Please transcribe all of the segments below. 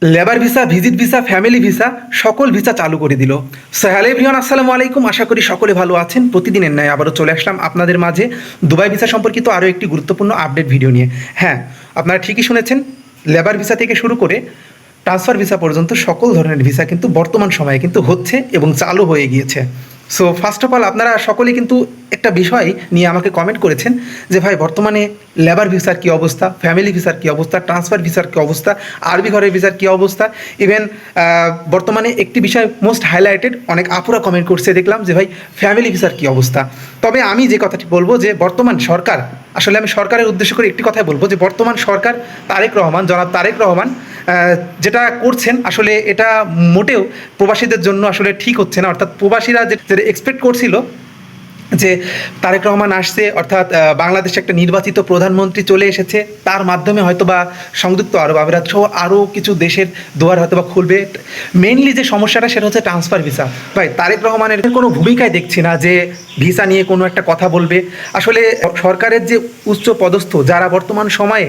Labour visa, visit visa, family visa সকল visa চালু করে দিল। সো হ্যালো এভরিওয়ান, আসসালামু আলাইকুম। আশা করি সকলে ভালো আছেন। প্রতিদিনের ন্যায় আবারও চলে আসলাম আপনাদের মাঝে দুবাই ভিসা সম্পর্কিত আরও একটি গুরুত্বপূর্ণ আপডেট ভিডিও নিয়ে। হ্যাঁ, আপনারা ঠিকই শুনেছেন, লেবার ভিসা থেকে শুরু করে ট্রান্সফার ভিসা পর্যন্ত সকল ধরনের ভিসা কিন্তু বর্তমান সময়ে কিন্তু হচ্ছে এবং চালু হয়ে গিয়েছে। সো ফার্স্ট অফ অল আপনারা সকলেই কিন্তু একটা বিষয় নিয়ে আমাকে কমেন্ট করেছেন যে ভাই বর্তমানে লেবার ভিসার কী অবস্থা, ফ্যামিলি ভিসার কী অবস্থা, ট্রান্সফার ভিসার কী অবস্থা, আরবি ঘরের ভিসার কী অবস্থা। ইভেন বর্তমানে একটি বিষয় মোস্ট হাইলাইটেড, অনেক আপুরা কমেন্ট করছে দেখলাম যে ভাই ফ্যামিলি ভিসার কী অবস্থা। তবে আমি যে কথাটি বলবো যে বর্তমান সরকার, আসলে আমি সরকারের উদ্দেশ্য করে একটি কথাই বলবো যে বর্তমান সরকার জনাব তারেক রহমান যেটা করছেন আসলে এটা মোটেও প্রবাসীদের জন্য আসলে ঠিক হচ্ছে না। অর্থাৎ প্রবাসীরা যেটা এক্সপেক্ট করছিল যে তারেক রহমান আসছে, অর্থাৎ বাংলাদেশে একটা নির্বাচিত প্রধানমন্ত্রী চলে এসেছে, তার মাধ্যমে হয়তো বা সংযুক্ত আরব আমিরাত সহ আরও কিছু দেশের দুয়ার হয়তো বা খুলবে। মেইনলি যে সমস্যাটা সেটা হচ্ছে ট্রান্সফার ভিসা। ভাই তারেক রহমানের কোনো ভূমিকায় দেখছি না যে ভিসা নিয়ে কোনো একটা কথা বলবে। আসলে সরকারের যে উচ্চ পদস্থ যারা বর্তমান সময়ে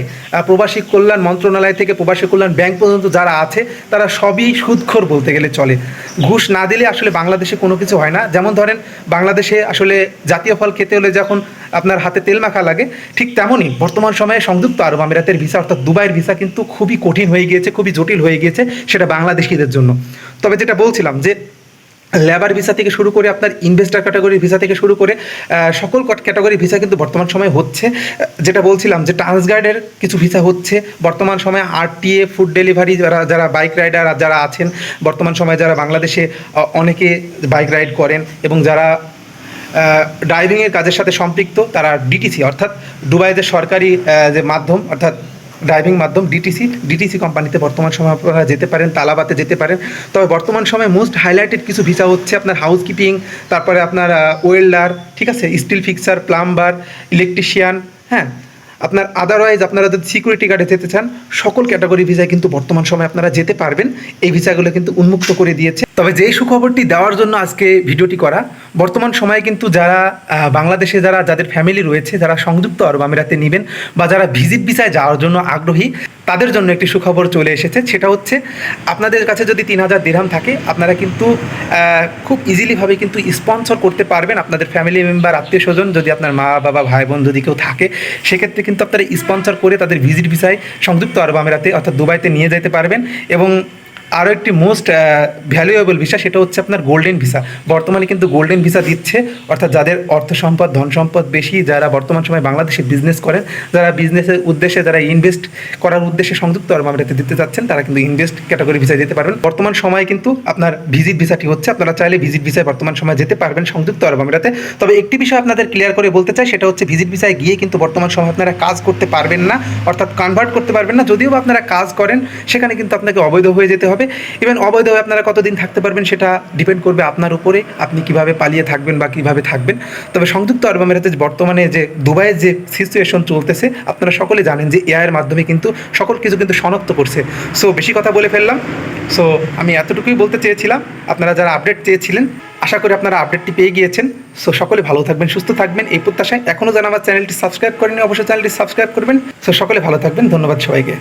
প্রবাসী কল্যাণ মন্ত্রণালয় থেকে প্রবাসী কল্যাণ ব্যাংক পর্যন্ত যারা আছে, তারা সবই সুদখোর বলতে গেলে চলে। ঘুষ না দিলে আসলে বাংলাদেশে কোনো কিছু হয় না। যেমন ধরেন বাংলাদেশে আসলে জাতীয় ফল খেতে হলে যখন আপনার হাতে তেল মাখা লাগে, ঠিক তেমনই বর্তমান সময়ে সংযুক্ত আরব আমিরাতের ভিসা অর্থাৎ দুবাইয়ের ভিসা কিন্তু খুবই কঠিন হয়ে গিয়েছে, খুবই জটিল হয়ে গিয়েছে সেটা বাংলাদেশিদের জন্য। তবে যেটা বলছিলাম যে লেবার ভিসা থেকে শুরু করে আপনার ইনভেস্টার ক্যাটাগরির ভিসা থেকে শুরু করে সকল ক্যাটাগরির ভিসা কিন্তু বর্তমান সময়ে হচ্ছে। যেটা বলছিলাম যে ট্রান্সগার্ডের কিছু ভিসা হচ্ছে বর্তমান সময়ে। আরটিএ, ফুড ডেলিভারি, যারা বাইক রাইডার যারা আছেন বর্তমান সময়ে, যারা বাংলাদেশে অনেকে বাইক রাইড করেন এবং যারা ড্রাইভিংয়ের কাজের সাথে সম্পৃক্ত, তারা ডিটিসি অর্থাৎ দুবাইয়ের সরকারি যে মাধ্যম অর্থাৎ ড্রাইভিং মাধ্যম ডিটিসি কোম্পানিতে বর্তমান সময় আপনারা যেতে পারেন, তালাবাতে যেতে পারেন। তবে বর্তমান সময়ে মোস্ট হাইলাইটেড কিছু ভিসা হচ্ছে আপনার হাউসকিপিং, তারপরে আপনার ওয়েল্ডার, ঠিক আছে, স্টিল ফিক্সার, প্লাম্বার, ইলেকট্রিশিয়ান, হ্যাঁ, আপনার আদারওয়াইজ আপনারা যদি সিকিউরিটি গার্ডে যেতে চান সকল ক্যাটাগরি ভিসায় কিন্তু বর্তমান সময়ে আপনারা যেতে পারবেন। এই ভিসাগুলো কিন্তু উন্মুক্ত করে দিয়েছে। তবে যেই সুখবরটি দেওয়ার জন্য আজকে ভিডিওটি করা, বর্তমান সময়ে কিন্তু যারা বাংলাদেশে যাদের ফ্যামিলি রয়েছে, যারা সংযুক্ত আরব আমিরাতে নেবেন বা যারা ভিজিট ভিসায় যাওয়ার জন্য আগ্রহী, তাদের জন্য একটি সুখবর চলে এসেছে। সেটা হচ্ছে আপনাদের কাছে যদি 3000 দিরহাম থাকে, আপনারা কিন্তু খুব ইজিলিভাবে কিন্তু স্পন্সর করতে পারবেন আপনাদের ফ্যামিলি মেম্বার, আত্মীয় স্বজন, যদি আপনার মা বাবা ভাই বোন যদি কেউ থাকে, সেক্ষেত্রে কিন্তু আপনারা স্পন্সর করে তাদের ভিজিট ভিসায় সংযুক্ত আরব আমিরাতে অর্থাৎ দুবাইতে নিয়ে যেতে পারবেন। এবং আরও একটি মোস্ট ভ্যালুয়েবল ভিসা, সেটা হচ্ছে আপনার গোল্ডেন ভিসা। বর্তমানে কিন্তু গোল্ডেন ভিসা দিচ্ছে, অর্থাৎ যাদের অর্থ সম্পদ ধন সম্পদ বেশি, যারা বর্তমান সময় বাংলাদেশে বিজনেস করেন, যারা বিজনেসের উদ্দেশ্যে, যারা ইনভেস্ট করার উদ্দেশ্যে সংযুক্ত আরব আমিরাতে দিতে চাচ্ছেন, তারা কিন্তু ইনভেস্ট ক্যাটাগরি ভিসায় যেতে পারবেন। বর্তমান সময় কিন্তু আপনার ভিজিট ভিসাটি হচ্ছে, আপনারা চাইলে ভিজিট ভিসায় বর্তমান সময় যেতে পারবেন সংযুক্ত আরব আমিরাতে। তবে একটি বিষয় আপনাদের ক্লিয়ার করে বলতে চাই, সেটা হচ্ছে ভিজিট ভিসায় গিয়ে কিন্তু বর্তমান সময় আপনারা কাজ করতে পারবেন না, অর্থাৎ কনভার্ট করতে পারবেন না। যদিও আপনারা কাজ করেন, সেখানে কিন্তু আপনাকে অবৈধ হয়ে যেতে হবে। ইভেন অবৈধ হয়ে আপনারা কতদিন থাকতে পারবেন সেটা ডিপেন্ড করবে আপনার উপরে, আপনি কিভাবে পালিয়ে থাকবেন বা কিভাবে থাকবেন। তবে সংযুক্ত আরব আমিরাতে বর্তমানে যে দুবাইয়ের যে সিচুয়েশন চলতেছে, আপনারা সকলে জানেন যে এআইয়ের মাধ্যমে কিন্তু সকল কিছু কিন্তু শনাক্ত করছে। সো বেশি কথা বলে ফেললাম। সো আমি এতটুকুই বলতে চেয়েছিলাম। আপনারা যারা আপডেট চেয়েছিলেন, আশা করি আপনারা আপডেটটি পেয়ে গিয়েছেন। সো সকলে ভালো থাকবেন, সুস্থ থাকবেন এই প্রত্যাশায়। এখনও যারা আমার চ্যানেলটি সাবস্ক্রাইব করেনি, অবশ্যই চ্যানেলটি সাবস্ক্রাইব করবেন। সো সকলে ভালো থাকবেন। ধন্যবাদ সবাইকে।